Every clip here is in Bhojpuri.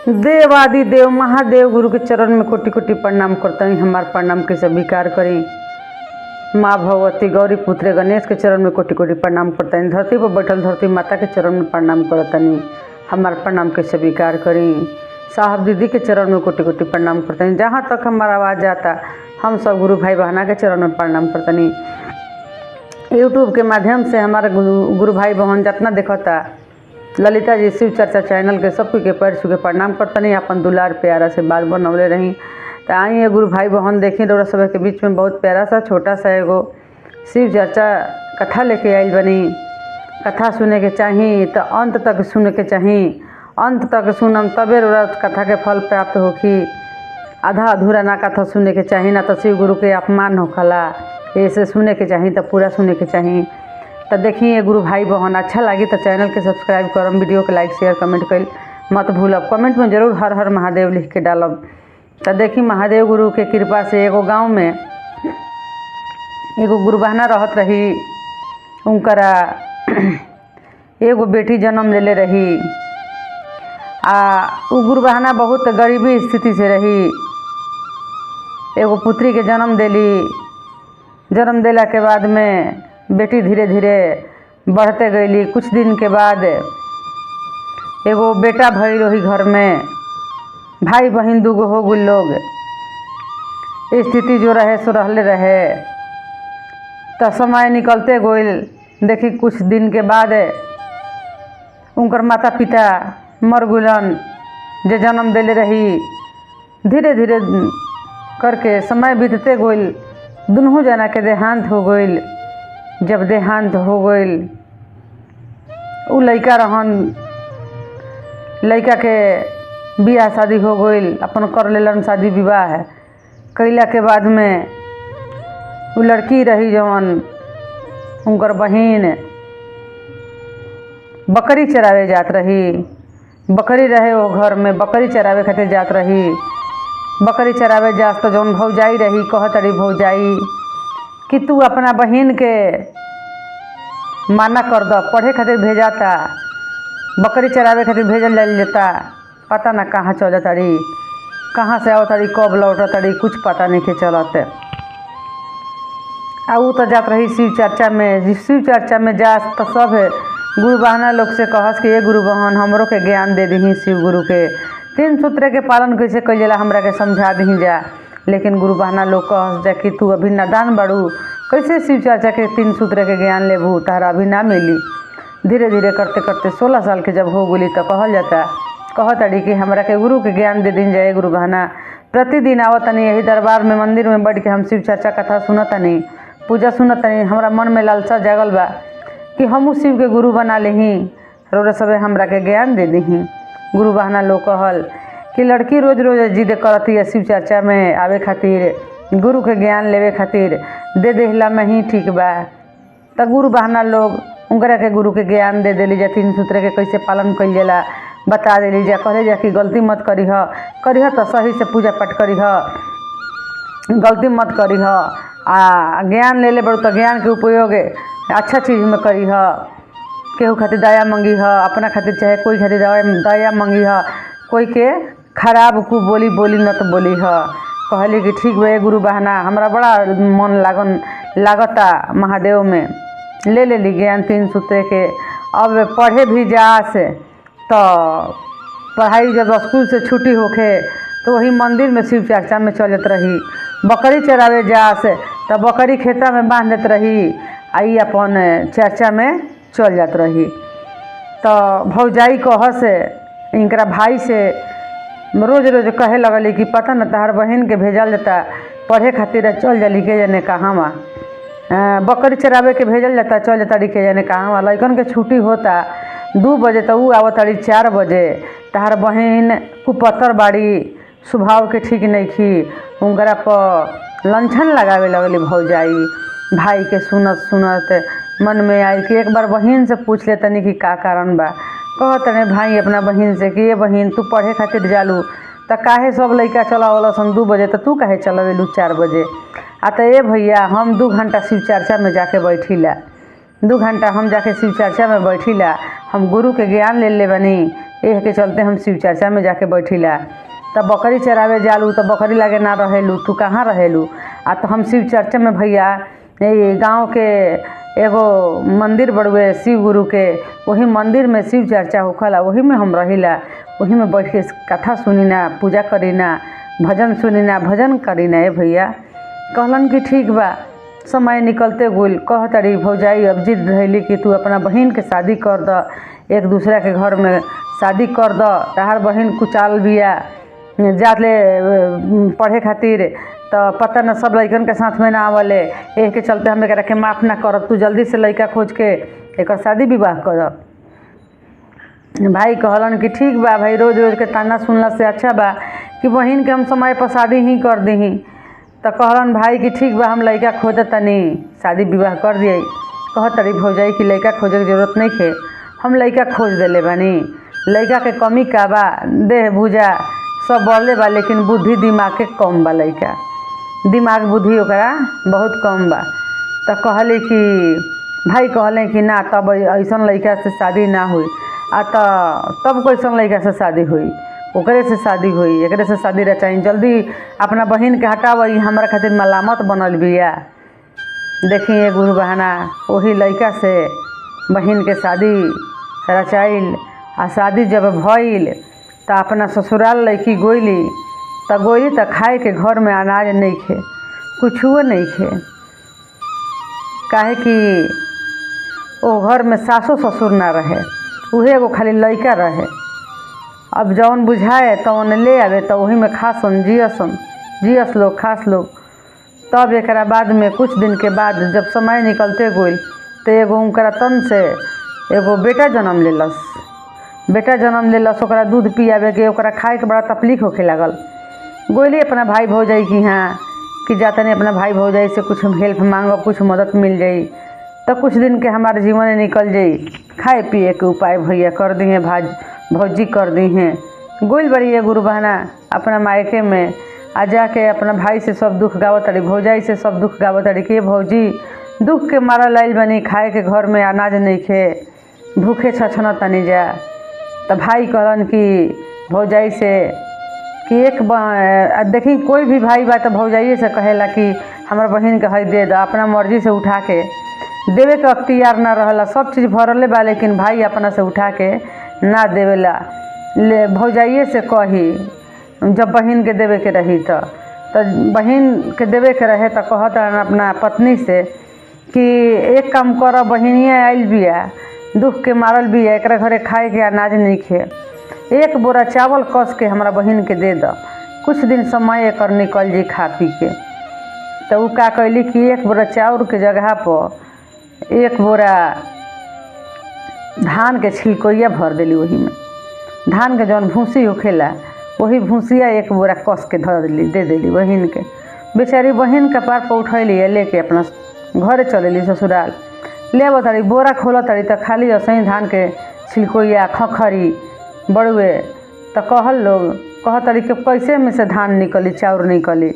देवादि देव महादेव गुरु के चरण में कोटि कोटि प्रणाम करता हूँ। हमार प्रणाम के स्वीकार करी। माँ भगवती गौरी पुत्र गणेश के चरण में कोटि कोटि प्रणाम करता हूँ। धरती पर बैठल धरती माता के चरण में प्रणाम करता नहीं, हमार प्रणाम के स्वीकार करी। साहब दीदी के चरण में कोटि कोटि प्रणाम करता हूँ। जहाँ तक हमारा आवाज़ जाता हम सब गुरु भाई बहना के चरण में प्रणाम करता नहीं। यूट्यूब के माध्यम से हमारे गुरु भाई बहन जितना देखता ललिता जी शिव चर्चा चैनल के सब के पैर छू के प्रणाम करता नहीं। अपन दुलार प्यारा से बात बनौले रही तो आई गुरु भाई बहन देखी रौरा सब के बीच में बहुत प्यारा सा छोटा सा एगो शिव चर्चा कथा लेके आयल बनी। कथा सुने के चाही तो अंत तक सुने के चाही, अंत तक सुनम तबे रौरा कथा के फल प्राप्त होखी। आधा अधूरा ना कथा सुने के चाही, ना तो शिव गुरु के अपमान होखला। ऐसे सुने के चाही तो पूरा सुने के चाही। तो देखिए गुरु भाई बहन अच्छा लगी तो चैनल के सब्सक्राइब करम, वीडियो के लाइक शेयर कमेंट कर मत भूलब। कमेंट में जरूर हर हर महादेव लिख के डालब। तो देखी महादेव गुरु के कृपा से एगो गांव में एगो गुरु बहना रहत रही। उनकरा एगो बेटी जन्म लेले रही। उ गुरु बहना बहुत गरीबी स्थिति से रही। एगो पुत्री के जन्म देली। जन्म देला के बाद में बेटी धीरे धीरे बढ़ते गईली। कुछ दिन के बाद एगो बेटा भइल वही घर में। भाई बहन दूगो हो गई लोग। स्थिति जो रहे सो रहले रहे। तो समय निकलते गईल। देखी कुछ दिन के बाद उनकर माता पिता मर गुलन जे जन्म देले रही। धीरे धीरे करके समय बीतते गईल। दुनों जना के देहांत हो गईल। जब देहांत हो गईल उ लड़का रहन, लड़का के बियाह शादी हो गईल। अपन कर लेलन शादी विवाह। कैला के बाद में उ लड़की रही जवन उनकर बहिन बकरी चरावे जात रही। बकरी रहे वो घर में, बकरी चरावे खातिर जात रही। बकरी चरावे जात तो जौन भौजाई रही कहत रही भौजाई कि तू अपना बहन के माना कर दो, पढ़े खातिर भेजाता, बकरी चरावे खातिर भेजल जाता। पता ना कहाँ चल तारी, कहाँ से आओ तारी, कब लौट तारी, कुछ पता नहीं के चलत। उ तो जात रही शिव चर्चा में। शिव चर्चा में जात तो सब गुरु बहना लोग से कहस कि ये गुरु बहन हमरो के ज्ञान दे दी। शिव गुरु के 3 सूत्र के पालन कैसे कइल जाला हमरा के समझा दी जा। लेकिन गुरु बहना लोग कहस जा कि तू अभी नादान बाड़ू, कैसे शिव चर्चा के 3 सूत्र के ज्ञान लेबू, तारा अभी ना मिली। धीरे धीरे करते करते 16 साल के जब हो गई तो कहल जाता कहताड़ी कि हमरा के गुरु के ज्ञान दे दी जाए। गुरु बहना प्रतिदिन आवतनी यही दरबार में मंदिर में बैठ के हम शिव चर्चा कथा सुनतनी, पूजा सुनतनी। हमरा मन में लालसा जागल बा कि हमू शिव के गुरु बना लेही, रौरा सबे हमरा के ज्ञान दे दही। गुरु बहना लोग कहल कि लड़की रोज रोज जिद करती है शिव चर्चा में आवे खातिर, गुरु के ज्ञान लेवे खातिर, दे देहला में ही ठीक बा। तो गुरु बहना लोग उनकरा के गुरु के ज्ञान दे देली जा। 3 सूत्र के कैसे पालन कइल जाला बता देली जा। कहले जा कि गलती मत करीह, करीह तो सही से पूजा पाठ करीह, गलती मत करीह। ज्ञान ले ले बड़ो तो ज्ञान के उपयोग अच्छा चीज़ में करीह। केहू खातिर दया मंगी ह, अपना खातिर चाहे कोई खातिर दया मंगी ह। कोई के खराब को बोली न तो बोली ह। कहली कि ठीक बे गुरु बहना, हमरा बड़ा मन लागता महादेव में। ले ली ज्ञान 3 सूत्र के। अब पढ़े भी जास तो पढ़ाई जब स्कूल से छुट्टी होखे तो वही मंदिर में शिव चर्चा में चलत रही। बकरी चरावे जास तो बकरी खेता में बांध देत रही। आई अपन चर्चा में चल जात रही। तो भौजाई कहस इनकरा भाई से रोज रोज कहे लगली कि पता न तहार बहन के भेजल जाता पढ़े खातिर, चल जाली के जाने कहाँ वहाँ। बकरी चरावे के भेजल जाता, चल जाता के जाने कहाँ वहाँ। लड़कन के छुट्टी होता 2 बजे तो उ आवताड़ी 4 बजे। तहार बहन कुपत्तर बाड़ी, स्वभाव के ठीक नहीं खी। उनकरा पर लंछन लगावे लगली भौजाई। भाई के सुनत सुनत मन में आई कि एक बार बहन से पूछ ले तनी कि का कारण बा। कहत ने भाई अपना बहन से कि ये बहन तू पढ़े खातिर जालू तो काहे सब लड़का चलावल सन 2 बजे तो तू काहे चलावेलू 4 बजे। तो ये भैया हम 2 घंटा शिव चर्चा में जाके बैठीला, 2 घंटा हम जाके शिव चर्चा में बैठीला। हम गुरु के ज्ञान ले बनी एह के चलते हम शिव चर्चा में जाके बैठिला। तब बकरी चरावे जालू तो बकरी लागे ना रहेलू, तू कहाँ रहेलू। आ तो हम शिव चर्चा में भैया गांव के एगो मंदिर बड़ुए शिव गुरु के, वही मंदिर में शिव चर्चा होखला, वही में हम रहिला, वही में बैठ के कथा सुनीना, पूजा करीना, भजन सुनीना, भजन करीना। ए भैया कहलन कि ठीक बा। समय निकलते गुल कह तारी भौजाई अब जिद धैली कि तू अपना बहन के शादी कर द, एक दूसरा के घर में शादी कर द। तहार बहन कुचाल बिया जाले पढ़े खातिर, तो पता न सब लइकन के साथ में ना आवले, एह के चलते हम एकरा के माफ़ ना करब, तू जल्दी से लइका खोज के एक शादी विवाह कर। भाई कहलन कि ठीक बा भाई, रोज रोज के ताना सुनला से अच्छा बा कि बहन के हम समय पर शादी ही कर दी। तो कहलन भाई कि ठीक बा, हम लइका खोज तनी शादी विवाह कर दिए। कह तरी भौजाई कि लइका खोजे के जरूरत नहीं है, हम लइका खोज देले बानी। लइका के कमी का बा, देह भुजा सब बढ़ले बा, लेकिन बुद्धि दिमाग के कम बा, लइका दिमाग बुद्धि ओकरा बहुत कम बा। तो कहले कि भाई कहले कि ना तब ऐसन लइका से शादी ना हुई। आ तो तब कैसन लइका से शादी हुई, ओकरे से शादी हुई, एकरे से शादी रचाई। जल्दी अपना बहन के हटाव, हमारा खातिर मलामत बनल बिया। देखिए गुरु बहाना वही लइका से बहन के शादी रचाइल। आ शादी जब भइल तो अपना ससुराल लड़की गोइली, तो गोइली तो खाए के घर में अनाज नहीं खे, कुछुओ नहीं खे, काहे कि वो घर में सासो ससुर ना रहे, उहे एगो खाली लइका रहे। अब जौन बुझाए तो ले आवे, तो वही में खासन जियस लोग खास लोग। तब एक बाद में कुछ दिन के बाद जब समय निकलते गई तो एगो उनकरा तन से एगो बेटा जन्म लेलस। बेटा जन्म लेलस, ओकरा दूध पियावे के, ओकरा खाए के बड़ा तकलीफ होखे लागल। गोइली अपना भाई भौजाई की यहाँ कि जाता नहीं अपना भाई भौजाई से कुछ हेल्प मांगो, कुछ मदद मिल जाई तो कुछ दिन के हमारे जीवन में निकल जाई, खाए पिए के उपाय भैया कर दी हैं, भौजी कर दी हैं। गोइल बड़ी है गुरु बहना अपना मायके में, आ जाके अपना भाई से सब दुख गावत तारी, भौजाई से सब दुख गावत तारी कि भौजी दुख के मारा लाइल बनी, खाए के घर में अनाज नहीं खे, भूखे छछन तनी जा। तो भाई कहलन कि भौजाई से कि देखी कोई भी भाई बा तो भौजाइए से कहेला कि हमारा बहन के हई दे दो, अपना मर्जी से उठा के देवे के अख्तियार ना रहला, सब चीज़ भरले बा, लेकिन भाई अपना से उठा के ना देवेला। ले भौजाइए से कही जब बहन के देवे के रही तो बहन के देवे के रहे तो कहता अपना पत्नी से कि एक काम कर, बहनिए आइल बिया, दुख के मारल बिया, एक घरे खाए के अनाज नहीं खे, एक बोरा चावल कस के हमारा बहन के दे दो, कुछ दिन समय एकर निकल जी खा पी के। तो उ का कैली कि एक बोरा चाउर के जगह पर एक बोरा धान के छिलकोइया भर देली, वही में धान के जौन भूसी होखेला वही भूसिया एक बोरा कस के धर देली, दे देली बहन के। बेचारी बहन के पार पर उठैली, लेके अपना घरे चलेली ससुराल। ले बताड़ी बोरा खोल ताड़ी तो खाली असही धान के छिलकोइया खखरी बड़ुए। तो कहल लोग कहतरी कि कैसे में से धान निकली, चाउर निकली।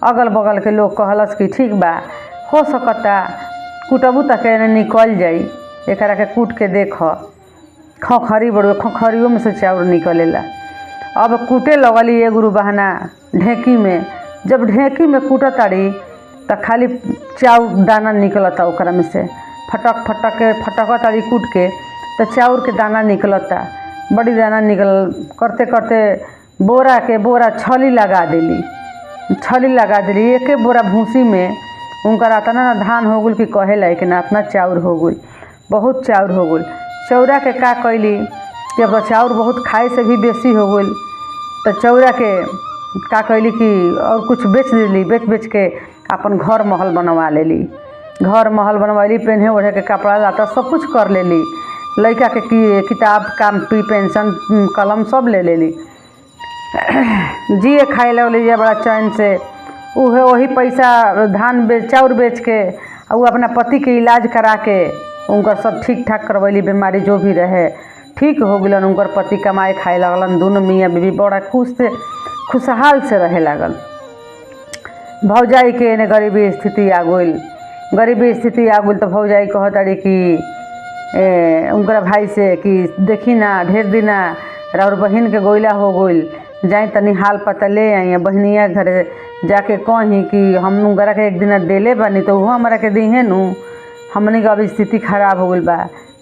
अगल बगल के लोग कहलस कि ठीक बा, हो सकता कुटबू तक निकल जाई, एकरा के कूट के देख, खखरी बड़ुए, खखरियों में से चाउर निकलेला। अब कूटे लगली ये गुरु बहना ढेकी में। जब ढेकी में कूट ताड़ी तो खाली चाउर दाना निकलता, ओकरा में से फटक ताड़ी कूट के तो चाउर के दाना निकलता, बड़ी दाना निकल। करते करते बोरा के बोरा छली लगा देली, एक बोरा भूसी में उनका इतना ना धान हो गल कि कहे लायक ना, इतना चाउर हो गल, बहुत चाउर हो गल। चौरा के का कैली कि अब चाउर बहुत खाए से भी बेसी हो गल, तो चौरा के का कैली कि और कुछ बेच देली, बेच के अपन घर महल बनवा लेली, घर महल बनवैली, पहने ओढ़े के कपड़ा लाता सब कुछ कर लेली, लड़का के किताब कापी पेंशन कलम सब ले लेली, जिए खाए लगली बड़ा चैन से। वही पैसा धान चाउर बेच के वो अपना पति के इलाज करा के उनका सब ठीक ठाक करवैली, बीमारी जो भी रहे ठीक हो गलन। उनकर पति कमाए खाए लगलन, दोनों मियाँ बीवी बड़ा खुशहाल से रहे लागल। भौजाई के ने गरीबी स्थिति आ गई, तो भौजाई कहताड़ी कि उनका भाई से कि देखी ना ढेर दिना और बहन के गोइला हो गइल, जाई तनी हाल पता ले आई। बहनिया घरे जाके कही कि हम उनकरा के एक दिन देले बानी तो वो हमारा के दीहे नु, हमने के अब स्थिति खराब हो गइल बा,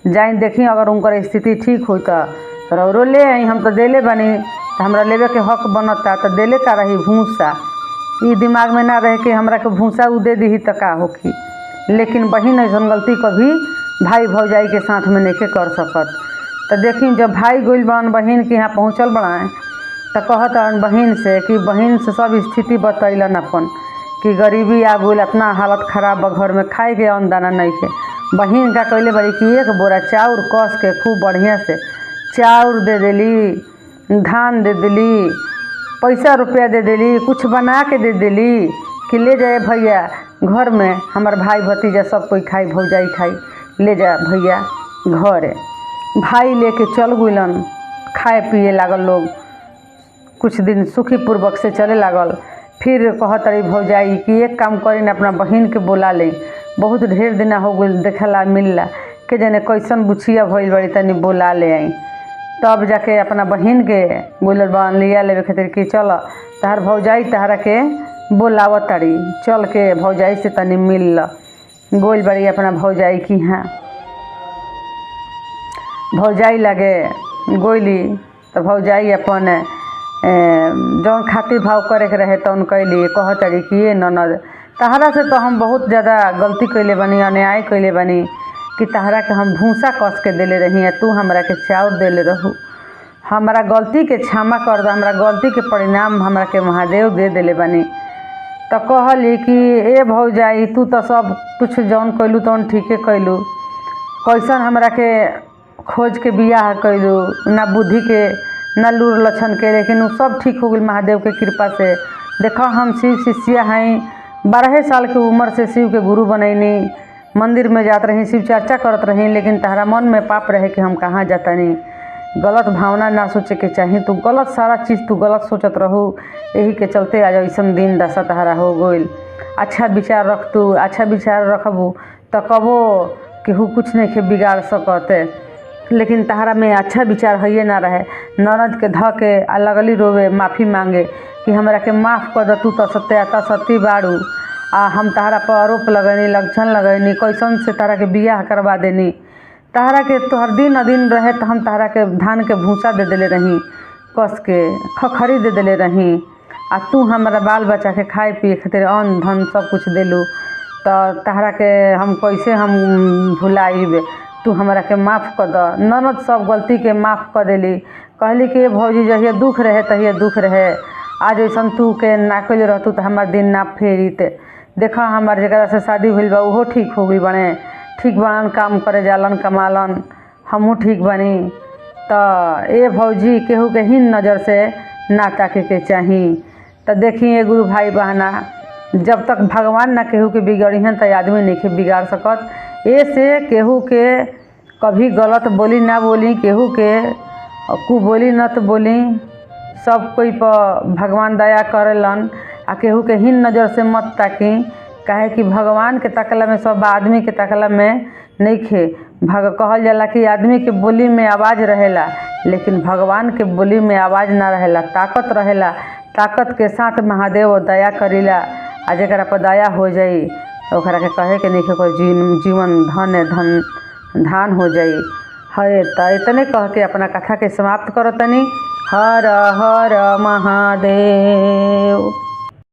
जाई देखी अगर उनकर स्थिति ठीक हो तो रौरो ले आई। हम तो देले बानी तो हमरा लेवे के हक बनता, तो देले का रही भूसा। ई दिमाग में ना रहे कि हमरा के भूसा उ दे दी तो का होखी। लेकिन बहन ऐसा गलती कभी भाई भौजाई के साथ में नहीं कर सकत। तो देखी जब भाई गइल बन बहन के यहाँ पहुँचल बड़ाए तो कहत बहन से कि बहन से सब स्थिति बतैलन अपन कि गरीबी आ गइल, इतना हालत खराब बा, घर में खाए के अन्न दाना नहीं के। बहन का कहले बड़ी कि एक बोरा चाउर कस के खूब बढ़िया से चाउर दे देली, धान दे देली, पैसा रुपया दे देली, कुछ बना के दे देली कि ले जाए भैया घर में हमार भाई भतीजा सब कोई खाई, भौजाई खाई, ले जा भैया घरे। भाई लेके चल गइलन, खाए पिए लागल लोग, कुछ दिन सुखी पूर्वक से चले लागल। फिर कहत रही भौजाई कि एक काम करी ना, अपना बहन के बोला ले, बहुत ढेर दिन हो गइल देखला मिलला के जाने कैसन बुचिया भइल बड़ी, तनी बोला ले आई। तब जाके अपना बहन के बोलल बन लिया लेवे खातिर कि चल तहार भौजाई तहरा के बोलावत तारी, चल के भौजाई से तनी मिल ल। गोइल बड़ी अपना भौजाई की हाँ, भौजाई लगे गोइली तो भौजाई अपन जौन खातिर भाव करे के रहे तौन कैली। कहत रही कि ये ननद तहरा से तो हम बहुत ज़्यादा गलती कैले बनी, अन्याय कैले बनी कि तहरा के हम भूसा कस के देले रही, तू हमरा के चाउर देले रहू। हमारा गलती के क्षमा कर दो, हमारा गलती के परिणाम हमरा के महादेव दे देले बनी। तो कहली कि ए भौजाई तू तो सब कुछ जौन कैलू तौन ठीके कैलू, कैसन हमरा के खोज के बियाह कैलू, ना बुद्धि के ना लूर लक्षण के, लेकिन वो सब ठीक हो गई महादेव के कृपा से। देखो हम शिव शिष्या हैं, 12 साल के उम्र से शिव के गुरु बनैनी, मंदिर में जात रही, शिव चर्चा करत रही, लेकिन तहरा मन में पाप रहे कि हम कहाँ जाता नहीं। गलत भावना ना सोचे के चाहिए, तू गलत सारा चीज़ तू गलत सोचत रहू, यही के चलते आज ऐसा दिन दशा तहरा हो गइल। अच्छा विचार रख, तू अच्छा विचार रखबू तो कबो केहू कुछ नहीं के बिगाड़ सकते, लेकिन तहरा में अच्छा विचार है ना रहे। ननद के ध के लगली रोवे, माफ़ी मांगे कि हमरा के माफ़ कर दे, तू तो सत्याता सती बाड़ू, आ हम तहरा पर आरोप लगैनी, लक्षण लगैनी, कैसन से तहरा के बियाह करवा देनी, तहरा के तोहर दिन अधीन रहे तो हम तहरा के धान के भूसा दे देले रही, कस के खखरी दे देले रही, आ तू हमारा बाल बच्चा के खाए पिए खातिर अन्न धन सब कुछ देलू, तो तहरा के हम कैसे हम भुलाइब, तू हमरा के माफ़ कर द। ननद सब गलती के माफ़ कर देली। कहली कि भौजी जहिया दुख रहे तहिया दुख रहे, आज ऐसा तू के ना कैले रहतू तो हमार दिन ना फेरित। देखा हमार जगह से शादी भइल बा उहो ठीक हो गई बने, ठीक बनन, काम करे जालन कमालन, हमहू ठीक बनी। तो ए भौजी केहू के हीन नज़र से ना ताके के चाही। तो देखिए गुरु भाई बहना, जब तक भगवान ना केहू के बिगड़िहन तो आदमी नहीं के बिगाड़ सकत। ऐसे केहू के कभी गलत बोली ना बोली, केहू के कु बोली न तो बोली, सब कोई पर भगवान दया करेलन। आ केहू के हीन नज़र से मत ताकी, काहे कि भगवान के तकला में सब आदमी के तकला में नहीं खे। कहल जाला कि आदमी के बोली में आवाज़ रहेला, लेकिन भगवान के बोली में आवाज़ ना रहेला, ताकत रहेला। ताकत के साथ महादेव दया करीला, आ जरा पर दया हो जाई ओकरा के कहे के नहीं कोई जीवन धन धान हो जाई है। तो इतने कह के अपना कथा के समाप्त करो तनी। हर हर महादेव।